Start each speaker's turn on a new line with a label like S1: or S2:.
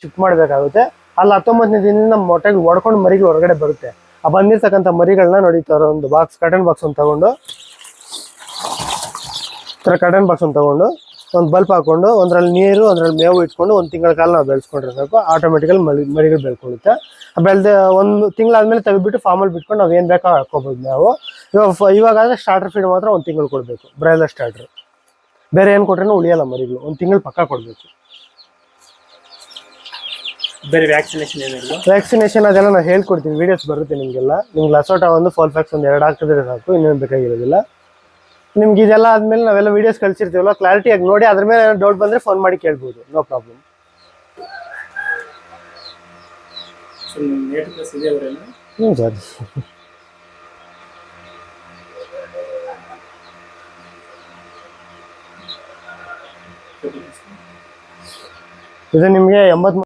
S1: Shift ಮಾಡಬೇಕಾಗುತ್ತೆ. ಅಲ್ಲಿ 19ನೇ ದಿನದಿಂದ ನಮ್ಮ ಮೊಟ್ಟೆಗಳು ಒಡ್ಕೊಂಡು ಮರಿಗಳು ಹೊರಗಡೆ ಬರುತ್ತೆ. ಆ ಬಂದಿರ್ತಕ್ಕಂಥ ಮರಿಗಳನ್ನ ನೋಡಿತಾರೆ ಒಂದು ಬಾಕ್ಸ್ ಕಟನ್ ಬಾಕ್ಸ್ ಒಂದು ತಗೊಂಡು ಕಟನ್ ಬಾಕ್ಸ್ ಒಂದು ತಗೊಂಡು ಒಂದು ಬಲ್ಪ್ ಹಾಕೊಂಡು ಒಂದರಲ್ಲಿ ನೀರು ಒಂದರಲ್ಲಿ ಮೇವು ಇಟ್ಕೊಂಡು 1 ತಿಂಗಳ ಕಾಲ ನಾವು ಬೆಳೆಸ್ಕೊಂಡ್ರೆ ಸಾಕು, ಆಟೋಮೆಟಿಕಲಿ ಮರಿಗಳು ಬೆಳ್ಕೊಳ್ಳುತ್ತೆ. ಬೆಳೆದ 1 ತಿಂಗಳಾದ್ಮೇಲೆ ತೆಗೆದ್ಬಿಟ್ಟು ಫಾರ್ಮಲ್ಲಿ ಬಿಟ್ಕೊಂಡು ನಾವು ಏನು ಬೇಕೋ ಹಾಕ್ಕೋಬೋದು ನಾವು. ಇವಾಗಾದರೆ ಸ್ಟಾರ್ಟರ್ ಫೀಡ್ ಮಾತ್ರ 1 ತಿಂಗಳು ಕೊಡಬೇಕು, ಬ್ರಾಯ್ಲರ್ ಸ್ಟಾರ್ಟರ್. ಬೇರೆ ಏನು ಕೊಟ್ರೂ ಉಳಿಯಲ್ಲ ಮರಿಗಳು, 1 ತಿಂಗಳು ಪಕ್ಕ ಕೊಡಬೇಕು.
S2: ಬೇರೆ ವ್ಯಾಕ್ಸಿನೇಷನ್ ಏನಿಲ್ಲ?
S1: ವ್ಯಾಕ್ಸಿನೇಷನ್ ಅದೆಲ್ಲ ನಾವು ಹೇಳ್ಕೊಡ್ತೀವಿ, ವೀಡಿಯೋಸ್ ಬರುತ್ತೆ ನಿಮಗೆಲ್ಲ. ನಿಮ್ಗೆ ಲಸೋಟ ಒಂದು ಫಾಲ್ಫ್ಯಾಕ್ಸ್ ಒಂದು 2 ಹಾಕಿದ್ರೆ ಸಾಕು, ಇನ್ನೇನು ಬೇಕಾಗಿರೋದಿಲ್ಲ ನಿಮ್ಗೆ. ಇದೆಲ್ಲ ಆದಮೇಲೆ ನಾವೆಲ್ಲ ವೀಡಿಯೋಸ್ ಕಳಿಸಿರ್ತೀವಲ್ಲ, ಕ್ಲಾರಿಟಿಯಾಗಿ ನೋಡಿ ಅದ್ರ ಮೇಲೆ ಏನೋ ಡೌಟ್ ಬಂದರೆ ಫೋನ್ ಮಾಡಿ ಕೇಳ್ಬೋದು, ನೋ ಪ್ರಾಬ್ಲಮ್. ಹ್ಞೂ ಸರ್. ಇದು ನಿಮಗೆ 83